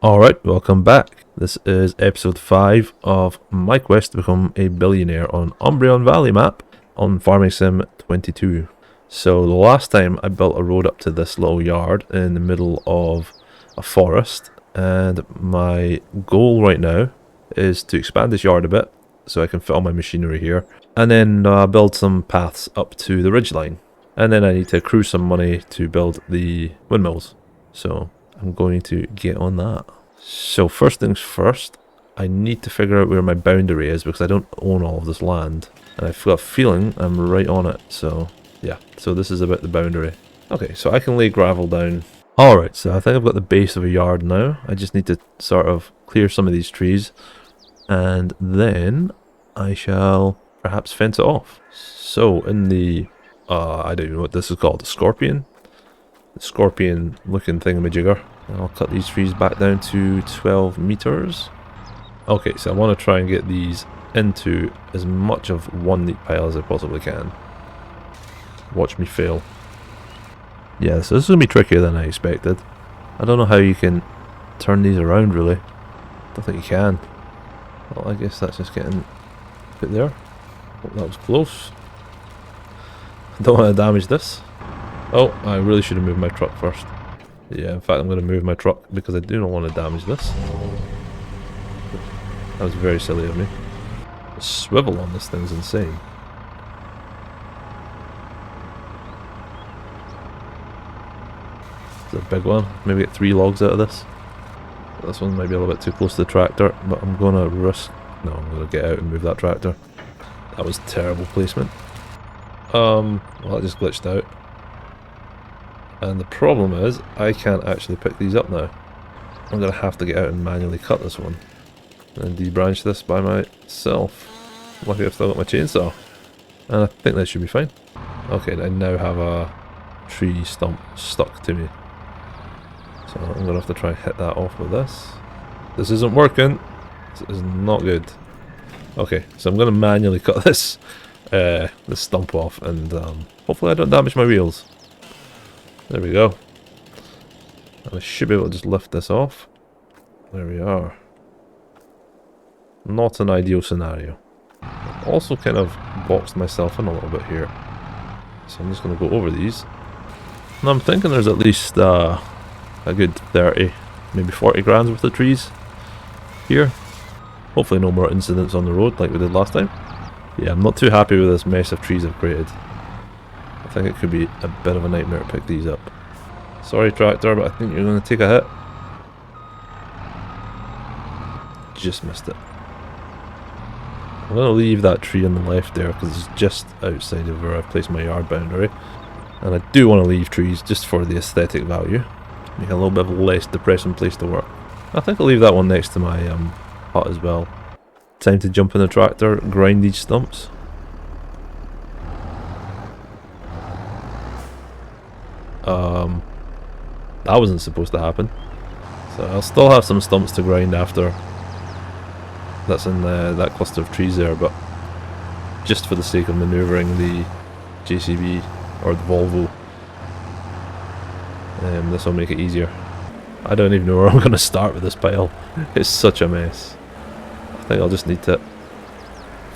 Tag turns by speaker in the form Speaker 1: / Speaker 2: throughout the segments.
Speaker 1: Alright, welcome back. This is episode 5 of my quest to become a billionaire on Umbreon Valley map on Farming Sim 22. So the last time I built a road up to this little yard in the middle of a forest, and my goal right now is to expand this yard a bit so I can fit all my machinery here, and then build some paths up to the ridgeline. And then I need to accrue some money to build the windmills. So I'm going to get on that. So first things first, I need to figure out where my boundary is because I don't own all of this land. And I've got a feeling I'm right on it. So yeah, so this is about the boundary. Okay, so I can lay gravel down. Alright, so I think I've got the base of a yard now. I just need to sort of clear some of these trees. And then I shall perhaps fence it off. So in the, I don't even know what this is called, the scorpion looking thingamajigger. And I'll cut these trees back down to 12 meters. Okay, so I want to try and get these into as much of one neat pile as I possibly can. Watch me fail. Yeah, so this is going to be trickier than I expected. I don't know how you can turn these around really. Don't think you can. Well, I guess that's just getting put there. Oh, that was close. I don't want to damage this. Oh, I really should have moved my truck first. Yeah, in fact I'm going to move my truck because I do not want to damage this. That was very silly of me. The swivel on this thing's insane. It's a big one. Maybe get 3 logs out of this. This one might be a little bit too close to the tractor, but I'm going to risk... No, I'm going to get out and move that tractor. That was terrible placement. Well, that just glitched out. And the problem is, I can't actually pick these up now. I'm going to have to get out and manually cut this one. And debranch this by myself. Lucky I've still got my chainsaw. And I think that should be fine. Okay, I now have a tree stump stuck to me. So I'm going to have to try and hit that off with this. This isn't working. This is not good. Okay, so I'm going to manually cut this stump off, and hopefully I don't damage my wheels. There we go. And I should be able to just lift this off. There we are. Not an ideal scenario. I've also kind of boxed myself in a little bit here. So I'm just going to go over these. And I'm thinking there's at least a good 30, maybe 40 grand worth of trees here. Hopefully no more incidents on the road like we did last time. Yeah, I'm not too happy with this mess of trees I've created. I think it could be a bit of a nightmare to pick these up. Sorry tractor, but I think you're going to take a hit. Just missed it. I'm going to leave that tree on the left there because it's just outside of where I've placed my yard boundary. And I do want to leave trees just for the aesthetic value. Make a little bit of a less depressing place to work. I think I'll leave that one next to my hut as well. Time to jump in the tractor, grind these stumps. That wasn't supposed to happen. So I'll still have some stumps to grind after that's in that cluster of trees there, but just for the sake of manoeuvring the JCB or the Volvo, this will make it easier. I don't even know where I'm going to start with this pile. It's such a mess. I think I'll just need to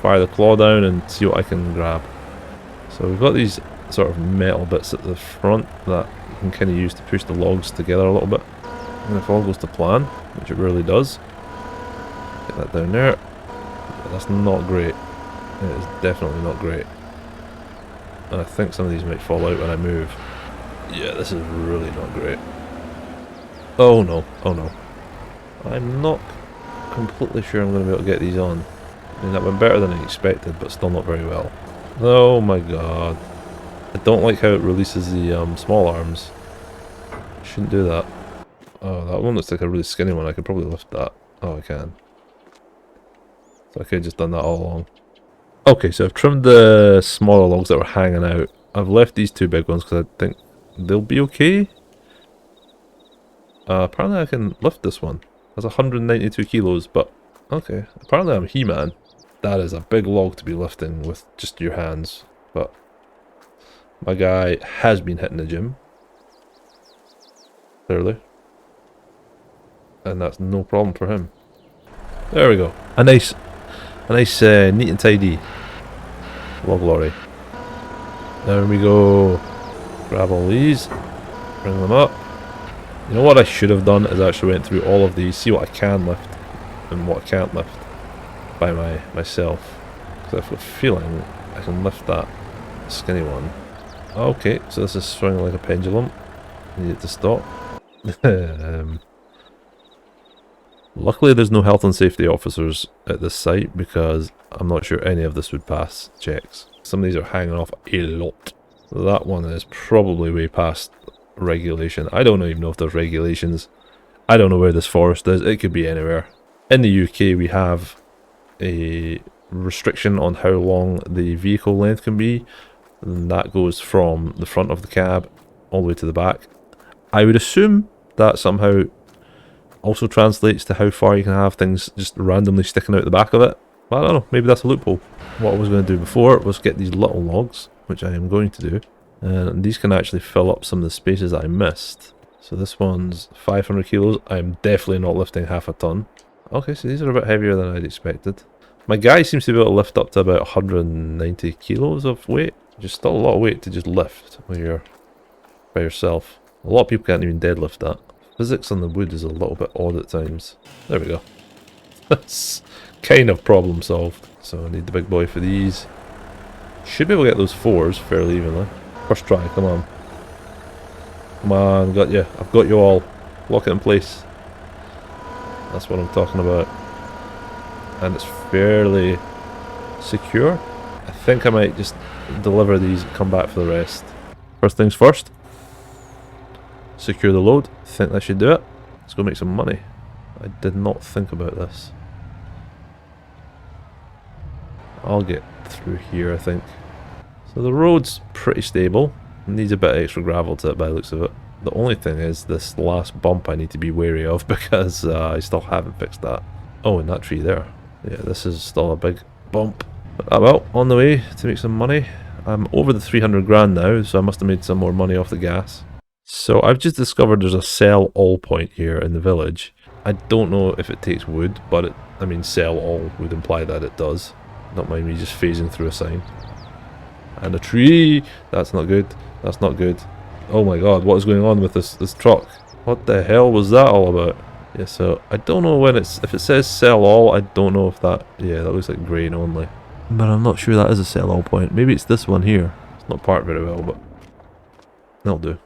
Speaker 1: fire the claw down and see what I can grab. So we've got these sort of metal bits at the front that you can kind of use to push the logs together a little bit. And if all goes to plan, which it really does, get that down there. Yeah, that's not great. It is definitely not great. And I think some of these might fall out when I move. Yeah, this is really not great. Oh no, oh no. I'm not completely sure I'm going to be able to get these on. I mean, that went better than I expected, but still not very well. Oh my god. I don't like how it releases the small arms. Shouldn't do that. Oh, that one looks like a really skinny one. I could probably lift that. Oh, I can. So I could have just done that all along. Okay, so I've trimmed the smaller logs that were hanging out. I've left these 2 big ones because I think they'll be okay. Apparently I can lift this one. That's 192 kilos, but okay. Apparently I'm He-Man. That is a big log to be lifting with just your hands, but my guy has been hitting the gym. Clearly. and that's no problem for him. There we go. A nice neat and tidy log lorry. There we go. Grab all these, bring them up. You know what I should have done is actually went through all of these, see what I can lift and what I can't lift by myself. Because I have a feeling I can lift that skinny one. Okay, so this is swinging like a pendulum. I need it to stop. Luckily there's no health and safety officers at this site because I'm not sure any of this would pass checks. Some of these are hanging off a lot. So that one is probably way past regulation. I don't even know if there's regulations. I don't know where this forest is. It could be anywhere. In the UK we have a restriction on how long the vehicle length can be. And that goes from the front of the cab all the way to the back. I would assume that somehow also translates to how far you can have things just randomly sticking out the back of it. But I don't know, maybe that's a loophole. What I was going to do before was get these little logs, which I am going to do. And these can actually fill up some of the spaces that I missed. So this one's 500 kilos. I'm definitely not lifting half a ton. Okay, so these are a bit heavier than I'd expected. My guy seems to be able to lift up to about 190 kilos of weight. Just still a lot of weight to just lift when you're by yourself. A lot of people can't even deadlift that. Physics on the wood is a little bit odd at times. There we go. That's kind of problem solved. So I need the big boy for these. Should be able to get those 4s fairly evenly. First try, come on. Come on, got you. I've got you all. Lock it in place. That's what I'm talking about. And it's fairly secure. I think I might just deliver these and come back for the rest. First things first. Secure the load. Think that should do it. Let's go make some money. I did not think about this. I'll get through here, I think. So the road's pretty stable. Needs a bit of extra gravel to it by the looks of it. The only thing is this last bump I need to be wary of because I still haven't fixed that. Oh, and that tree there. Yeah, this is still a big bump. Well, on the way to make some money. I'm over the 300 grand now, so I must have made some more money off the gas. So I've just discovered there's a sell all point here in the village. I don't know if it takes wood, but I mean sell all would imply that it does. Don't mind me just phasing through a sign. And a tree! That's not good. That's not good. Oh my god, what is going on with this truck? What the hell was that all about? Yeah, so I don't know when if it says sell all, I don't know if that, yeah, that looks like grain only. But I'm not sure that is a sell all point. Maybe it's this one here. It's not parked very well, but that'll do.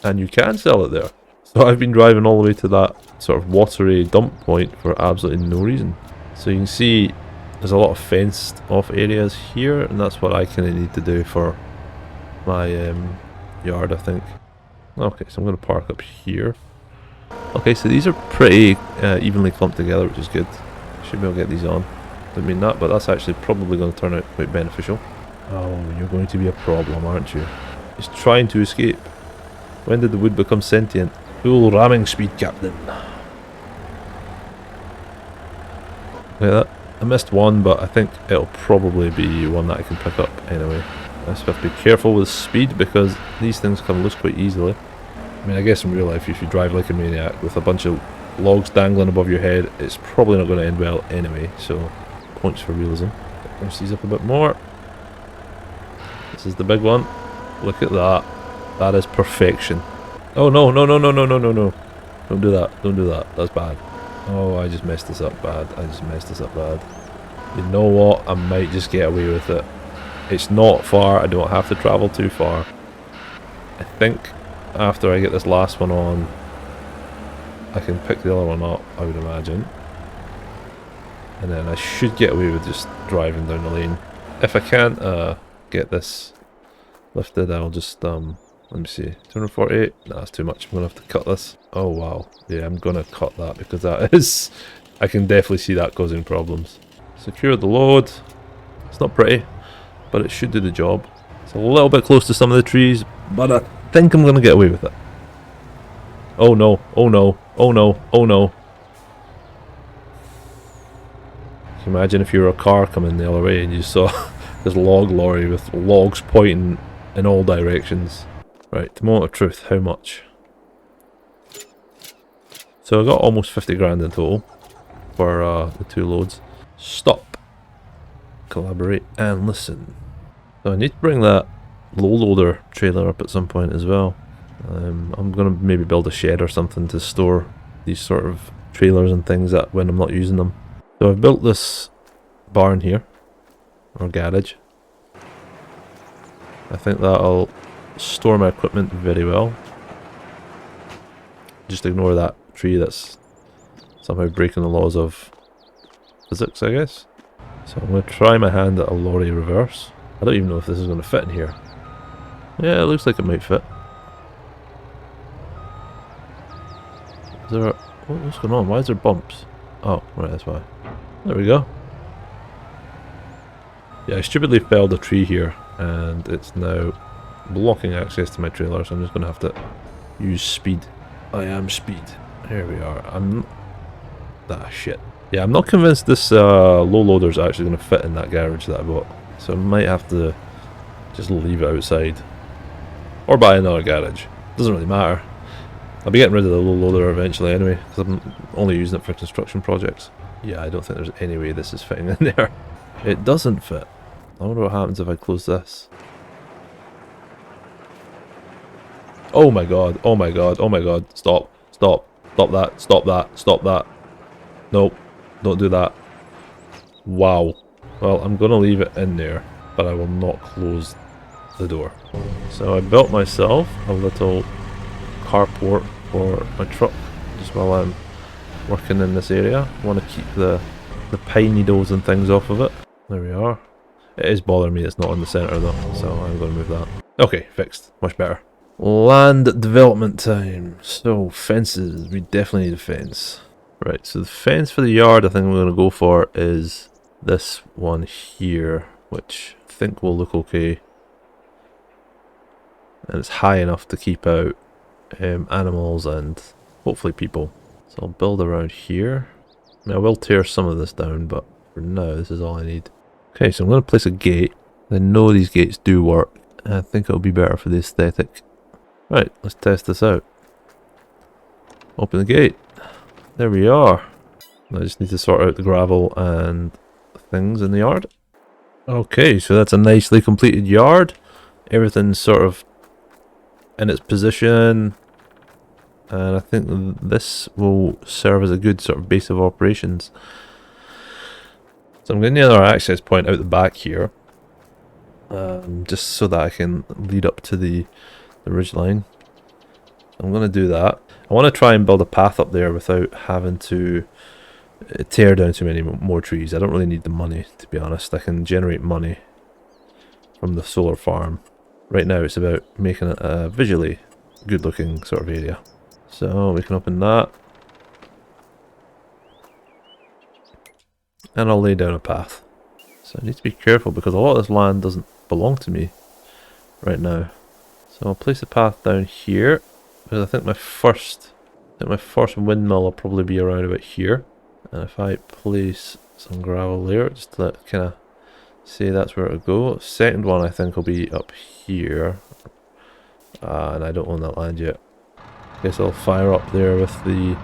Speaker 1: And you can sell it there. So I've been driving all the way to that sort of watery dump point for absolutely no reason. So you can see there's a lot of fenced off areas here, and that's what I kind of need to do for my yard, I think. Okay, so I'm going to park up here. Okay, so these are pretty evenly clumped together, which is good. Should be able to get these on. Didn't mean that, but that's actually probably going to turn out quite beneficial. Oh, you're going to be a problem, aren't you? He's trying to escape. When did the wood become sentient? Full ramming speed, Captain. Look at that. I missed one, but I think it'll probably be one that I can pick up anyway. I just have to be careful with speed because these things come loose quite easily. I mean, I guess in real life, if you drive like a maniac with a bunch of logs dangling above your head, it's probably not going to end well anyway, so points for realism. Push these up a bit more. This is the big one. Look at that. That is perfection. Oh no, no, no, no, no, no, no, no. Don't do that. Don't do that. That's bad. Oh, I just messed this up bad. I just messed this up bad. You know what? I might just get away with it. It's not far. I don't have to travel too far. I think after I get this last one on, I can pick the other one up, I would imagine. And then I should get away with just driving down the lane. If I can't get this lifted, I'll just let me see, 248? No, that's too much. I'm going to have to cut this. Oh wow. Yeah, I'm going to cut that because that is... I can definitely see that causing problems. Secure the load. It's not pretty, but it should do the job. It's a little bit close to some of the trees, but I think I'm going to get away with it. Oh no, oh no, oh no, oh no. Can you imagine if you were a car coming the other way and you saw this log lorry with logs pointing in all directions. Right, the moment of truth, how much? So I got almost 50 grand in total for the 2 loads. Stop, collaborate, and listen. So I need to bring that low loader trailer up at some point as well. I'm gonna maybe build a shed or something to store these sort of trailers and things that when I'm not using them. So I've built this barn here, or garage. I think that'll store my equipment very well. Just ignore that tree that's somehow breaking the laws of physics, I guess. So I'm going to try my hand at a lorry reverse. I don't even know if this is going to fit in here. Yeah, it looks like it might fit. Is there what's going on? Why is there bumps? Oh, right, that's why. There we go. Yeah, I stupidly felled a tree here and it's now blocking access to my trailer, so I'm just going to have to use speed. I am speed. Here we are. Shit. Yeah, I'm not convinced this low loader is actually going to fit in that garage that I bought. So I might have to just leave it outside. Or buy another garage. Doesn't really matter. I'll be getting rid of the low loader eventually anyway, because I'm only using it for construction projects. Yeah, I don't think there's any way this is fitting in there. It doesn't fit. I wonder what happens if I close this. Oh my god, oh my god, oh my god. Stop, stop, stop that, stop that, stop that. Nope, don't do that. Wow. Well, I'm gonna leave it in there, but I will not close the door. So I built myself a little carport for my truck, just while I'm working in this area. I want to keep the pine needles and things off of it. There we are. It is bothering me it's not in the centre though, so I'm going to move that. Okay, fixed. Much better. Land development time. So, fences. We definitely need a fence. Right, so the fence for the yard I think we're going to go for is this one here, which I think will look okay. And it's high enough to keep out animals and hopefully people. So I'll build around here. I mean, I will tear some of this down, but for now this is all I need. Okay, so I'm going to place a gate. I know these gates do work, and I think it'll be better for the aesthetic. Right, let's test this out. Open the gate. There we are. I just need to sort out the gravel and things in the yard. Okay, so that's a nicely completed yard. Everything's sort of in its position, and I think this will serve as a good sort of base of operations. So I'm getting another access point out the back here, just so that I can lead up to the ridge line. I'm going to do that. I want to try and build a path up there without having to tear down too many more trees. I don't really need the money, to be honest. I can generate money from the solar farm. Right now it's about making it a visually good looking sort of area. So we can open that. And I'll lay down a path. So I need to be careful because a lot of this land doesn't belong to me right now. So I'll place a path down here, because I think my first windmill will probably be around about here. And if I place some gravel there, just to kind of say that's where it'll go. Second one I think will be up here. And I don't own that land yet. Guess I'll fire up there with the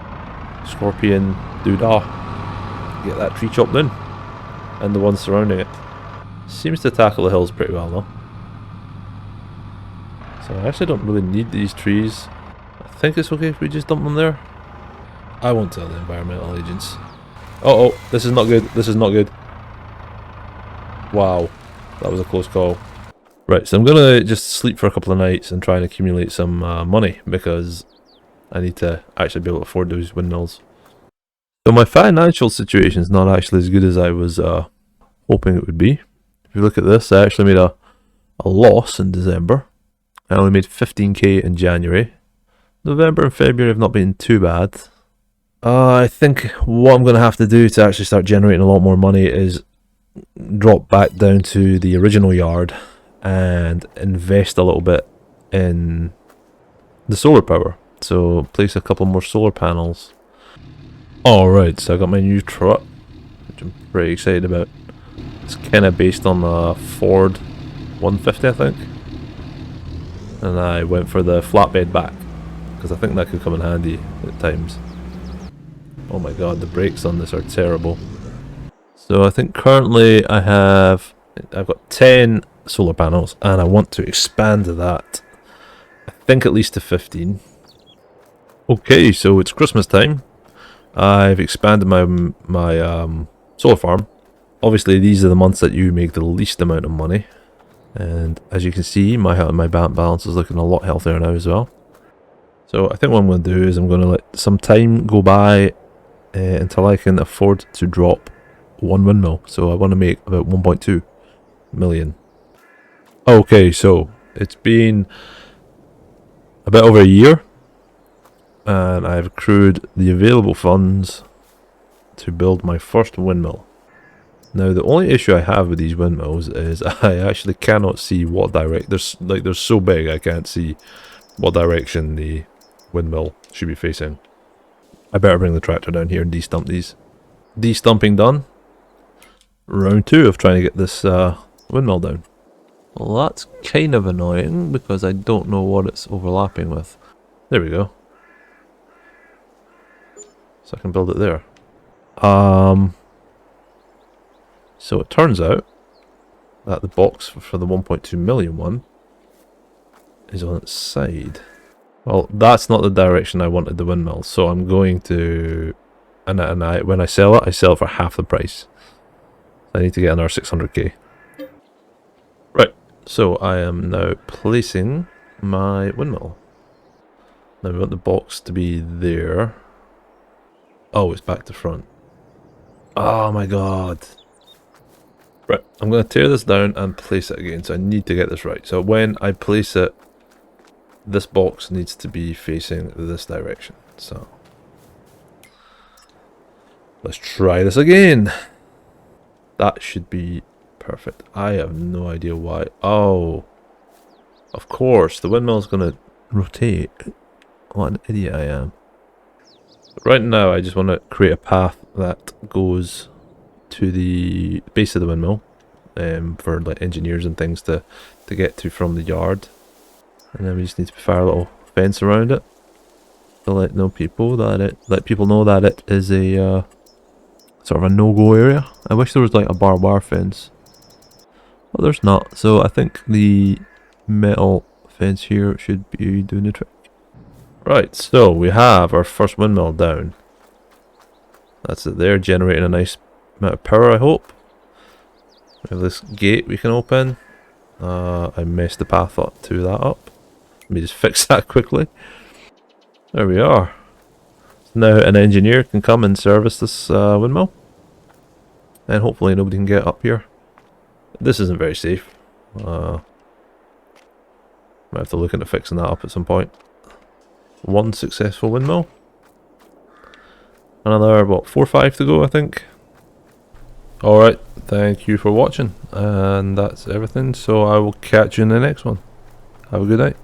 Speaker 1: scorpion doodah. Get that tree chopped in. And the one surrounding it. Seems to tackle the hills pretty well though. So I actually don't really need these trees. I think it's okay if we just dump them there. I won't tell the environmental agents. Oh, this is not good. This is not good. Wow, that was a close call. Right, so I'm gonna just sleep for a couple of nights and try and accumulate some money, because I need to actually be able to afford those windmills. So my financial situation is not actually as good as I was hoping it would be. If you look at this, I actually made a loss in December. I only made 15k in January. November and February have not been too bad. I think what I'm going to have to do to actually start generating a lot more money is drop back down to the original yard and invest a little bit in the solar power. So place a couple more solar panels. Alright, so I got my new truck, which I'm pretty excited about. It's kind of based on the Ford 150, I think. And I went for the flatbed back, because I think that could come in handy at times. Oh my god, the brakes on this are terrible. So I think currently I've got 10 solar panels and I want to expand that. I think at least to 15. Okay, so it's Christmas time. I've expanded my solar farm. Obviously these are the months that you make the least amount of money. And as you can see, my bank balance is looking a lot healthier now as well. So I think what I'm going to do is I'm going to let some time go by until I can afford to drop one windmill. So I want to make about 1.2 million. Okay, so it's been a bit over a year and I've accrued the available funds to build my first windmill. Now the only issue I have with these windmills is I actually cannot see what they're so big I can't see what direction the windmill should be facing. I better bring the tractor down here and de-stump these. De-stumping done. Round 2 of trying to get this windmill down. Well, that's kind of annoying because I don't know what it's overlapping with. There we go. So I can build it there. So it turns out that the box for the 1.2 million one is on its side. Well, that's not the direction I wanted the windmill, so I'm going to... And when I sell it for half the price. I need to get another 600k. Right, so I am now placing my windmill. Now we want the box to be there. Oh, it's back to front. Oh my god. Right, I'm going to tear this down and place it again, so I need to get this right. So when I place it, this box needs to be facing this direction. So let's try this again. That should be perfect. I have no idea why. Oh, of course, the windmill is going to rotate. What an idiot I am. But right now, I just want to create a path that goes to the base of the windmill for like engineers and things to get to from the yard. And then we just need to fire a little fence around it to let people know that it is a sort of a no-go area. I wish there was like a barbed wire fence, but there's not. So I think the metal fence here should be doing the trick. Right, so we have our first windmill down. That's it there, generating a nice amount of power, I hope. We have this gate we can open. I messed the path up to that up. Let me just fix that quickly. There we are. Now an engineer can come and service this windmill. And hopefully nobody can get up here. This isn't very safe. Might have to look into fixing that up at some point. One successful windmill. Another, what, 4 or 5 to go, I think. Alright, thank you for watching. And that's everything. So I will catch you in the next one. Have a good night.